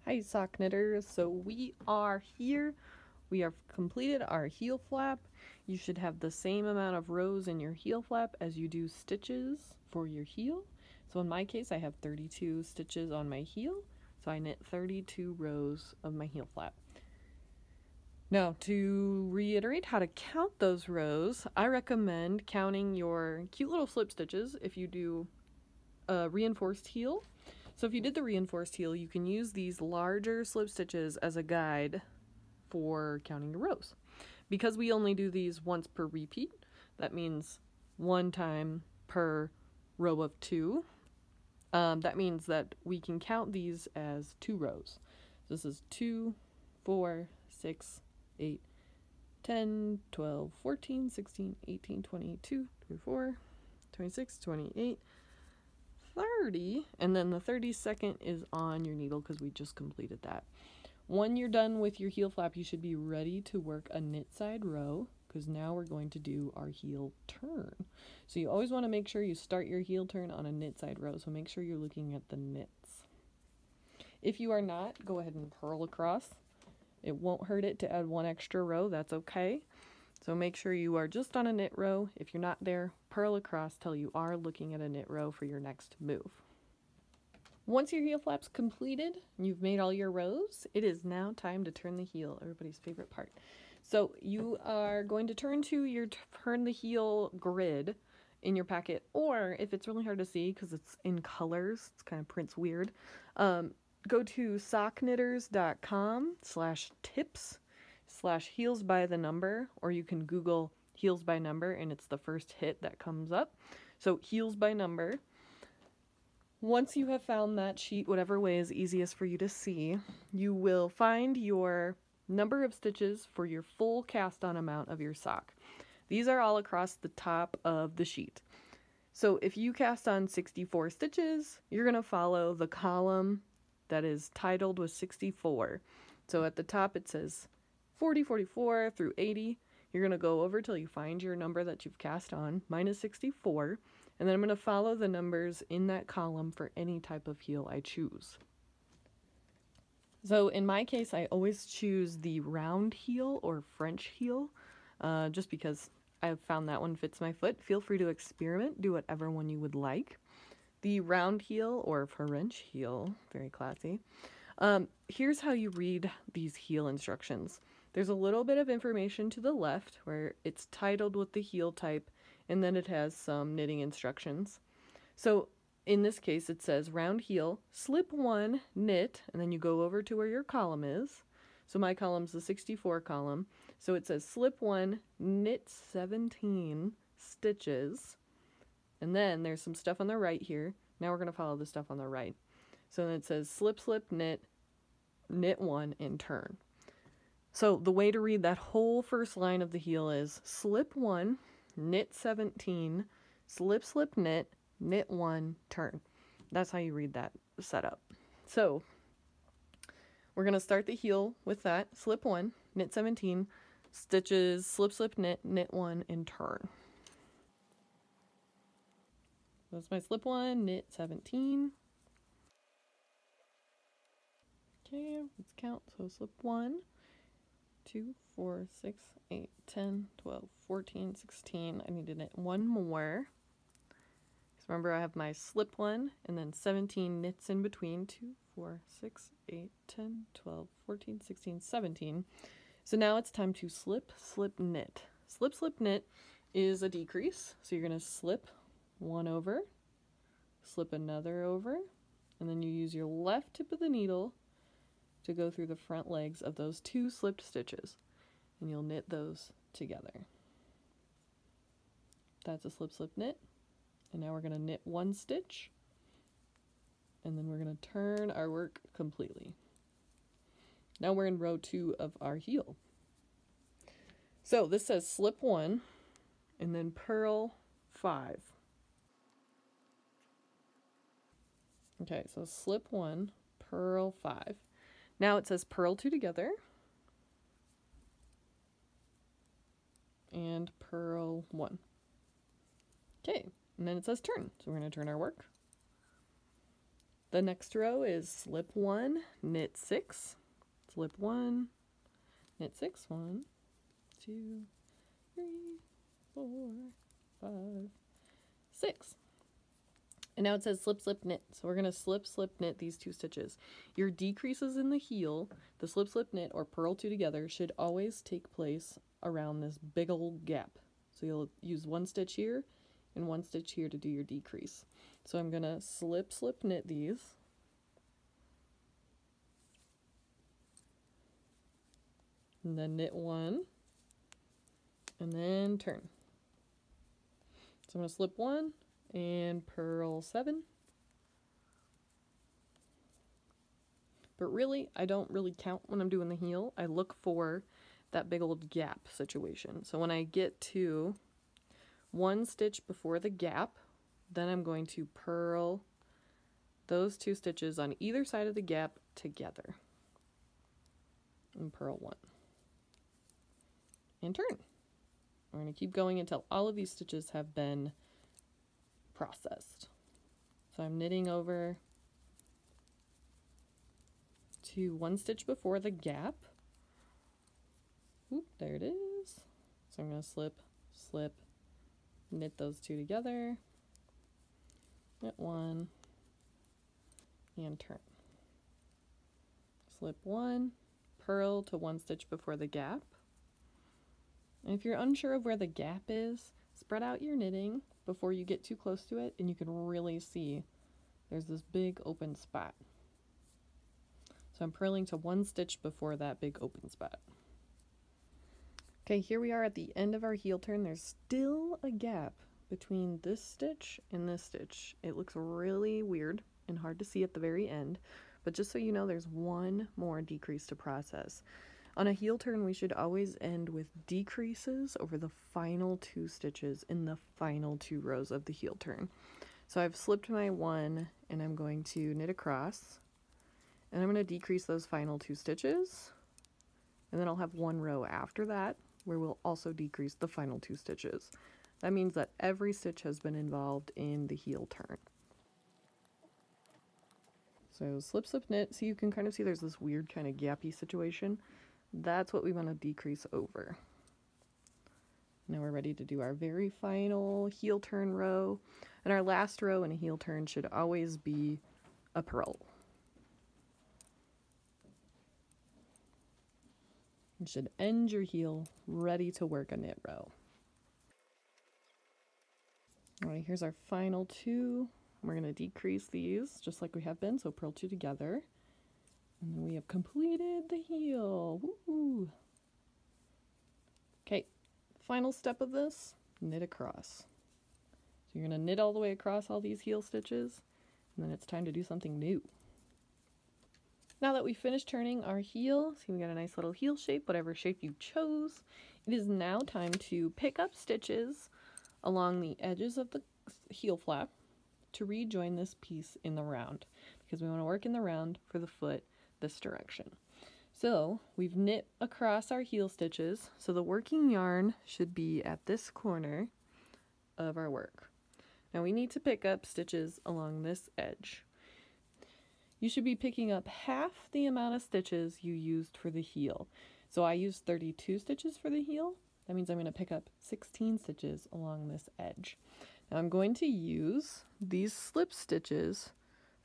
Hi sock knitters, so we are here. We have completed our heel flap. You should have the same amount of rows in your heel flap as you do stitches for your heel. So in my case I have 32 stitches on my heel, so I knit 32 rows of my heel flap. Now to reiterate how to count those rows, I recommend counting your cute little slip stitches if you do a reinforced heel. So if you did the reinforced heel, you can use these larger slip stitches as a guide for counting your rows. Because we only do these once per repeat, that means one time per row of two. That means that we can count these as 2 rows. This is 2, 4, 6, 8, 10, 12, 14, 16, 18, 22, 24, 26, 28, 30, and then the 32nd is on your needle because we just completed that. When you're done with your heel flap, you should be ready to work a knit side row because now we're going to do our heel turn. So you always want to make sure you start your heel turn on a knit side row, so make sure you're looking at the knits. If you are not, go ahead and purl across. It won't hurt it to add 1 extra row, that's okay. So make sure you are just on a knit row. If you're not there, purl across till you are looking at a knit row for your next move. Once your heel flap's completed and you've made all your rows, it is now time to turn the heel, everybody's favorite part. So you are going to turn to your turn the heel grid in your packet, or if it's really hard to see because it's in colors, it's kind of prints weird, go to sockknitters.com/tips/heels by the number, or you can Google heels by number and it's the first hit that comes up. So heels by number. Once you have found that sheet, whatever way is easiest for you to see, you will find your number of stitches for your full cast on amount of your sock. These are all across the top of the sheet. So if you cast on 64 stitches, you're going to follow the column that is titled with 64. So at the top it says 40, 44 through 80. You're going to go over till you find your number that you've cast on, minus 64. And then I'm going to follow the numbers in that column for any type of heel I choose. So in my case, I always choose the round heel or French heel, just because I've found that one fits my foot. Feel free to experiment, do whatever one you would like. The round heel or French heel, very classy. Here's how you read these heel instructions. There's a little bit of information to the left where it's titled with the heel type, and then it has some knitting instructions. So in this case it says round heel, slip 1, knit, and then you go over to where your column is. So my column's the 64 column. So it says slip 1, knit 17 stitches. And then there's some stuff on the right here. Now we're going to follow the stuff on the right. So then it says slip, slip, knit, knit 1, and turn. So the way to read that whole first line of the heel is slip 1, knit 17, slip, slip, knit, knit 1, turn. That's how you read that setup. So we're going to start the heel with that. Slip 1, knit 17, stitches, slip, slip, knit, knit 1, and turn. That's my slip 1, knit 17. Okay, let's count. So slip 1, 2, 4, 6, 8, 10, 12, 14, 16. I need to knit 1 more. So remember I have my slip 1 and then 17 knits in between. 2, 4, 6, 8, 10, 12, 14, 16, 17. So now it's time to slip, slip, knit. Slip, slip, knit is a decrease. So you're going to slip 1 over, slip another over, and then you use your left tip of the needle to go through the front legs of those 2 slipped stitches, and you'll knit those together. That's a slip, slip, knit. And now we're going to knit 1 stitch, and then we're going to turn our work completely. Now we're in row 2 of our heel. So this says slip 1 and then purl 5. Okay, so slip 1, purl 5. Now it says purl 2 together and purl 1. Okay, and then it says turn. So we're going to turn our work. The next row is slip 1, knit 6, slip 1, knit 6, 1, 2, 3, 4, 5, 6. And now it says slip, slip, knit. So we're going to slip, slip, knit these 2 stitches. Your decreases in the heel, the slip, slip, knit, or purl 2 together should always take place around this big old gap. So you'll use 1 stitch here and 1 stitch here to do your decrease. So I'm going to slip, slip, knit these. And then knit 1. And then turn. So I'm going to slip 1 and purl 7. But really, I don't really count when I'm doing the heel. I look for that big old gap situation. So when I get to 1 stitch before the gap, then I'm going to purl those 2 stitches on either side of the gap together. And purl 1. And turn. We're going to keep going until all of these stitches have been processed. So I'm knitting over to 1 stitch before the gap. Oop, there it is. So I'm going to slip, slip, knit those 2 together, knit 1, and turn. Slip 1, purl to 1 stitch before the gap. And if you're unsure of where the gap is, spread out your knitting before you get too close to it, and you can really see there's this big open spot. So I'm purling to 1 stitch before that big open spot. Okay, here we are at the end of our heel turn. There's still a gap between this stitch and this stitch. It looks really weird and hard to see at the very end, but just so you know, there's 1 more decrease to process. On a heel turn, we should always end with decreases over the final 2 stitches in the final 2 rows of the heel turn. So I've slipped my 1 and I'm going to knit across, and I'm going to decrease those final 2 stitches, and then I'll have 1 row after that where we'll also decrease the final 2 stitches. That means that every stitch has been involved in the heel turn. So slip, slip, knit. So you can kind of see there's this weird kind of gappy situation. That's what we want to decrease over. Now we're ready to do our very final heel turn row. And our last row in a heel turn should always be a purl. You should end your heel ready to work a knit row. All right, here's our final 2. We're going to decrease these just like we have been, so purl 2 together. And then we have completed the heel. Woo! Okay, final step of this, knit across. So you're going to knit all the way across all these heel stitches, and then it's time to do something new. Now that we've finished turning our heel, see we got a nice little heel shape, whatever shape you chose, it is now time to pick up stitches along the edges of the heel flap to rejoin this piece in the round, because we want to work in the round for the foot this direction. So we've knit across our heel stitches, so the working yarn should be at this corner of our work. Now we need to pick up stitches along this edge. You should be picking up half the amount of stitches you used for the heel. So I used 32 stitches for the heel. That means I'm going to pick up 16 stitches along this edge. Now I'm going to use these slip stitches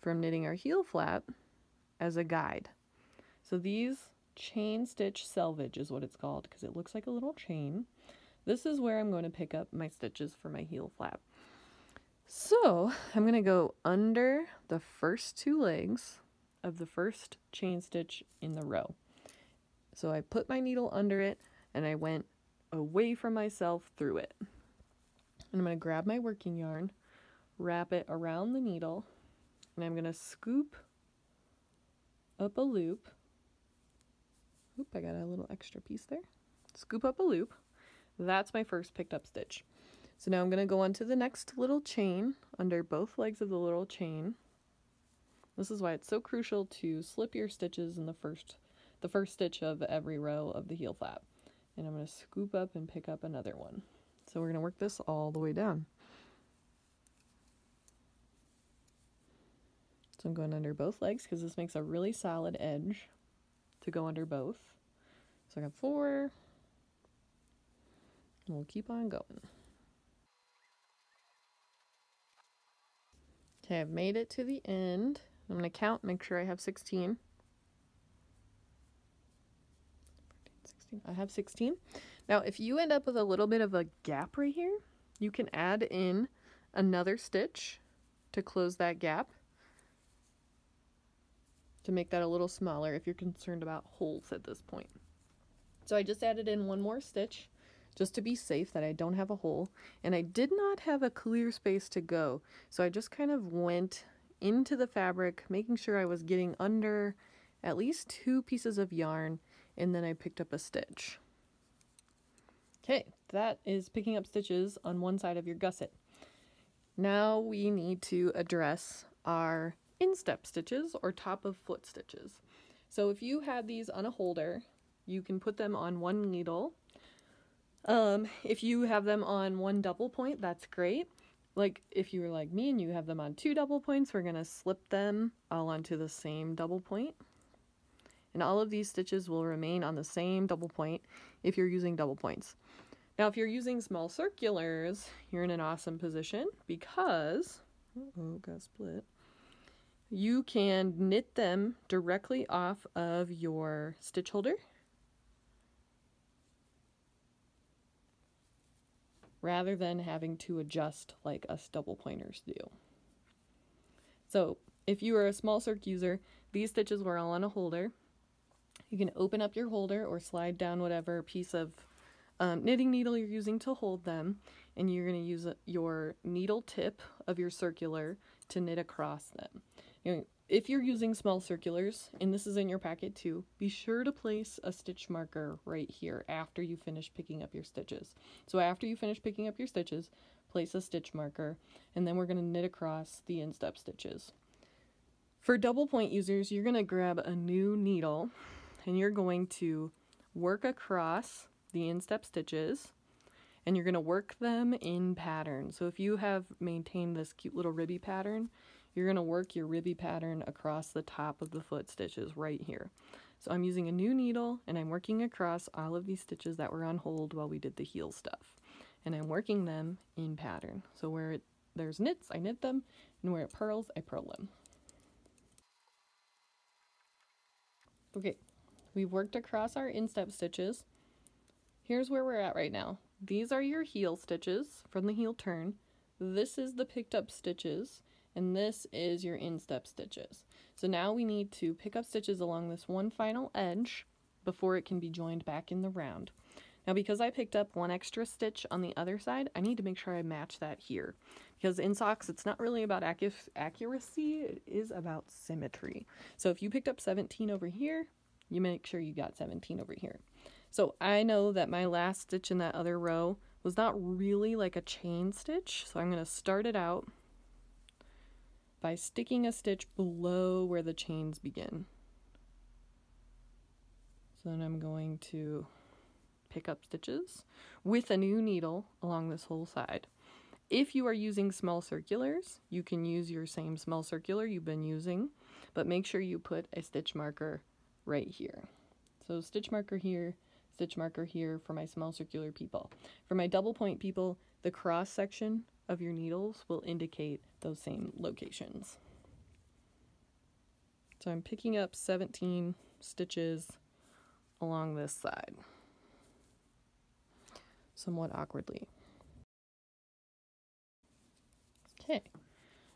from knitting our heel flap as a guide. So these chain stitch selvage is what it's called, because it looks like a little chain. This is where I'm going to pick up my stitches for my heel flap. So I'm going to go under the first 2 legs of the first chain stitch in the row. So I put my needle under it and I went away from myself through it. And I'm going to grab my working yarn, wrap it around the needle, and I'm going to scoop up a loop. Oop, I got a little extra piece there. Scoop up a loop. That's my first picked up stitch. So now I'm going to go on to the next little chain under both legs of the little chain. This is why it's so crucial to slip your stitches in the first stitch of every row of the heel flap. And I'm going to scoop up and pick up another one. So we're going to work this all the way down. So I'm going under both legs because this makes a really solid edge to go under both. So I got 4, and we'll keep on going. Okay, I've made it to the end. I'm going to count, make sure I have 16. 16. I have 16. Now, if you end up with a little bit of a gap right here, you can add in another stitch to close that gap to make that a little smaller if you're concerned about holes at this point. So I just added in one more stitch just to be safe that I don't have a hole, and I did not have a clear space to go, so I just kind of went into the fabric, making sure I was getting under at least 2 pieces of yarn, and then I picked up a stitch. Okay, that is picking up stitches on one side of your gusset. Now we need to address our instep stitches or top of foot stitches. So if you had these on a holder, you can put them on one needle. If you have them on one double point, that's great. Like if you were like me and you have them on 2 double points, we're gonna slip them all onto the same double point. And all of these stitches will remain on the same double point if you're using double points. Now, if you're using small circulars, you're in an awesome position because, got split. You can knit them directly off of your stitch holder, rather than having to adjust like us double pointers do. So if you are a small circ user, these stitches were all on a holder. You can open up your holder or slide down whatever piece of knitting needle you're using to hold them, and you're going to use your needle tip of your circular to knit across them. You know, if you're using small circulars, and this is in your packet too, be sure to place a stitch marker right here after you finish picking up your stitches. So after you finish picking up your stitches, place a stitch marker, and then we're going to knit across the instep stitches. For double point users, you're going to grab a new needle, and you're going to work across the instep stitches, and you're going to work them in pattern. So if you have maintained this cute little ribby pattern, you're going to work your ribby pattern across the top of the foot stitches right here. So I'm using a new needle, and I'm working across all of these stitches that were on hold while we did the heel stuff. And I'm working them in pattern. So where there's knits, I knit them, and where it purls, I purl them. Okay, we've worked across our instep stitches. Here's where we're at right now. These are your heel stitches from the heel turn. This is the picked up stitches, and this is your instep stitches. So now we need to pick up stitches along this one final edge before it can be joined back in the round. Now because I picked up one extra stitch on the other side, I need to make sure I match that here. Because in socks, it's not really about accuracy, it is about symmetry. So if you picked up 17 over here, you make sure you got 17 over here. So I know that my last stitch in that other row was not really like a chain stitch, so I'm going to start it out by sticking a stitch below where the chains begin. So then I'm going to pick up stitches with a new needle along this whole side. If you are using small circulars, you can use your same small circular you've been using, but make sure you put a stitch marker right here. So stitch marker here, stitch marker here for my small circular people. For my double point people, the cross section of your needles will indicate those same locations. So I'm picking up 17 stitches along this side, somewhat awkwardly. Okay,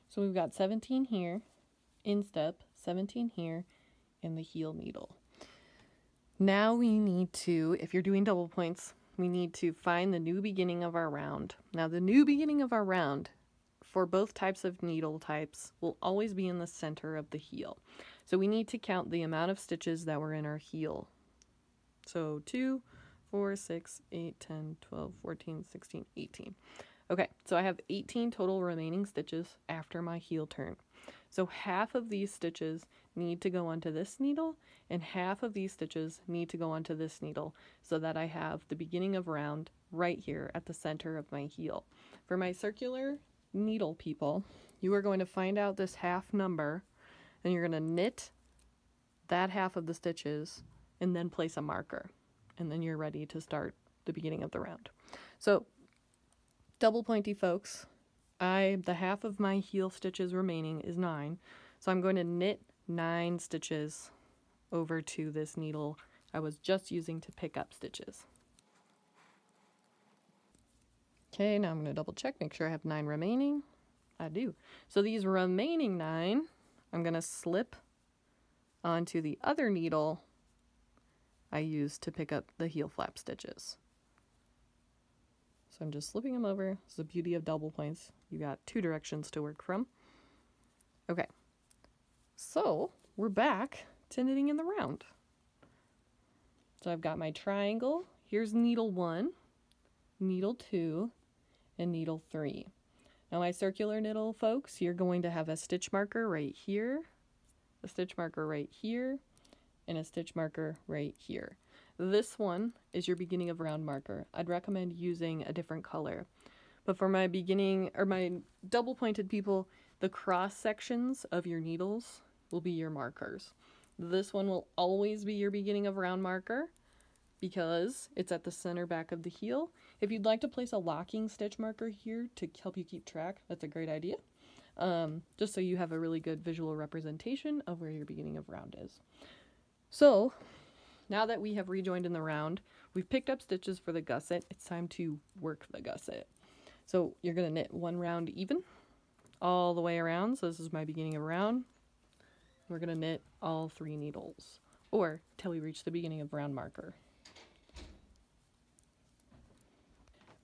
so we've got 17 here, instep, 17 here, and the heel needle. Now we need to, if you're doing double points, we need to find the new beginning of our round. Now the new beginning of our round for both types of needle types will always be in the center of the heel. So we need to count the amount of stitches that were in our heel. So 2, 4, 6, 8, 10, 12, 14, 16, 18. Okay, so I have 18 total remaining stitches after my heel turn. So half of these stitches need to go onto this needle, and half of these stitches need to go onto this needle, so that I have the beginning of round right here at the center of my heel. For my circular needle people, you are going to find out this half number Then you're going to knit that half of the stitches and then place a marker. And then you're ready to start the beginning of the round. So double pointy folks, the half of my heel stitches remaining is 9. So I'm going to knit 9 stitches over to this needle I was just using to pick up stitches. Okay, now I'm going to double check, make sure I have 9 remaining. I do. So these remaining 9, I'm going to slip onto the other needle I used to pick up the heel flap stitches. So I'm just slipping them over. This is the beauty of double points. You got 2 directions to work from. Okay, so we're back to knitting in the round. So I've got my triangle. Here's needle 1, needle 2, and needle 3. Now my circular needle, folks, you're going to have a stitch marker right here, a stitch marker right here, and a stitch marker right here. This one is your beginning of round marker. I'd recommend using a different color. But for my beginning, or my double pointed people, the cross sections of your needles will be your markers. This one will always be your beginning of round marker because it's at the center back of the heel. If you'd like to place a locking stitch marker here to help you keep track, that's a great idea. Just so you have a really good visual representation of where your beginning of round is. So now that we have rejoined in the round, we've picked up stitches for the gusset, it's time to work the gusset. So you're going to knit 1 round even all the way around. So this is my beginning of round. We're going to knit all 3 needles, or till we reach the beginning of round marker.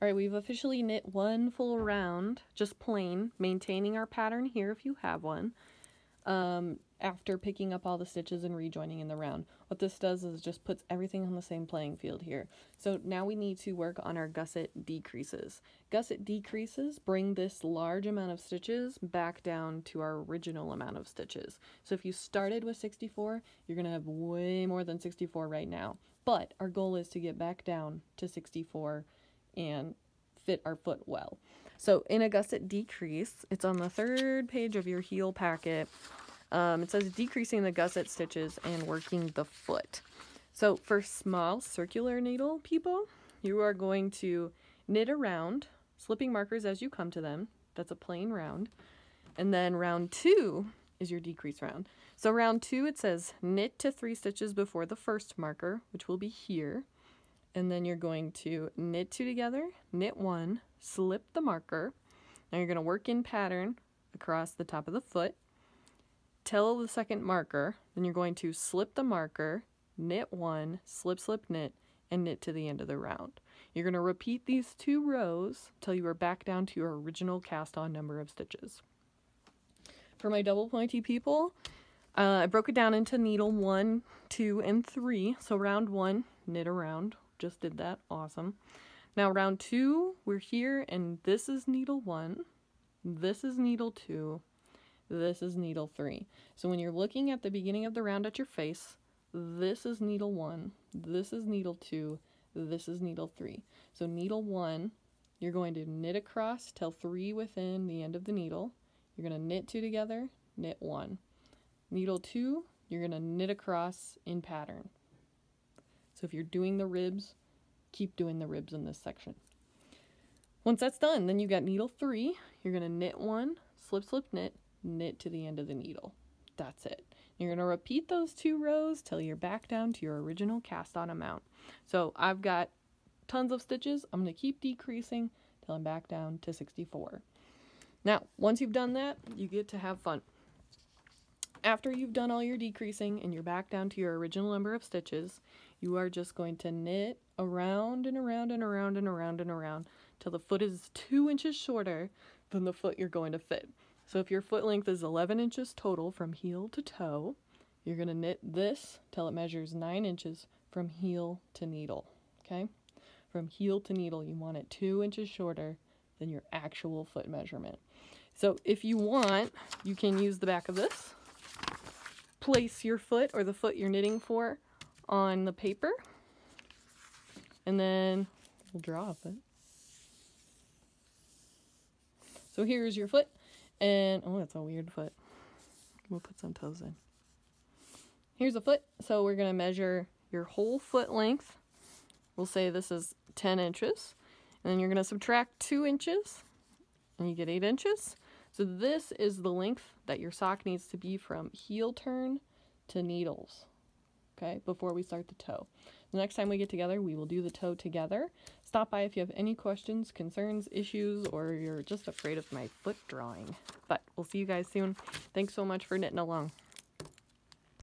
All right, we've officially knit 1 full round, just plain, maintaining our pattern here if you have one, after picking up all the stitches and rejoining in the round. What this does is just puts everything on the same playing field here. So now we need to work on our gusset decreases. Gusset decreases bring this large amount of stitches back down to our original amount of stitches. So if you started with 64, you're going to have way more than 64 right now. But our goal is to get back down to 64 and fit our foot well. So in a gusset decrease, it's on the 3rd page of your heel packet. It says decreasing the gusset stitches and working the foot. So for small circular needle people, you are going to knit around, slipping markers as you come to them. That's a plain round. And then round 2 is your decrease round. So round 2, it says knit to 3 stitches before the first marker, which will be here. And then you're going to knit 2 together, knit 1, slip the marker. Now you're going to work in pattern across the top of the foot. Till the second marker, then you're going to slip the marker, knit 1, slip, slip, knit, and knit to the end of the round. You're going to repeat these 2 rows till you are back down to your original cast on number of stitches. For my double pointy people, I broke it down into needle 1, 2, and 3. So round 1, knit around. Just did that. Awesome. Now round 2, we're here, and this is needle 1, this is needle 2, this is needle 3. So when you're looking at the beginning of the round at your face, this is needle 1, this is needle 2, this is needle 3. So needle 1, you're going to knit across till 3 within the end of the needle. You're going to knit 2 together, knit 1. Needle 2, you're going to knit across in pattern. So if you're doing the ribs, keep doing the ribs in this section. Once that's done, then you got needle 3. You're going to knit 1, slip, slip, knit, knit to the end of the needle. That's it. You're going to repeat those 2 rows till you're back down to your original cast on amount. So I've got tons of stitches. I'm going to keep decreasing till I'm back down to 64. Now, once you've done that, you get to have fun. After you've done all your decreasing and you're back down to your original number of stitches, you are just going to knit around and around and around and around and around till the foot is 2 inches shorter than the foot you're going to fit. So if your foot length is 11 inches total from heel to toe, you're going to knit this till it measures 9 inches from heel to needle, okay? From heel to needle, you want it 2 inches shorter than your actual foot measurement. So if you want, you can use the back of this, place your foot or the foot you're knitting for on the paper, and then we'll draw a foot. So here's your foot, and oh, that's a weird foot. We'll put some toes in. Here's a foot, so we're going to measure your whole foot length. We'll say this is 10 inches. And then you're going to subtract 2 inches, and you get 8 inches. So this is the length that your sock needs to be from heel turn to needles, okay, before we start the toe. The next time we get together, we will do the toe together. Stop by if you have any questions, concerns, issues, or you're just afraid of my foot drawing. But we'll see you guys soon. Thanks so much for knitting along.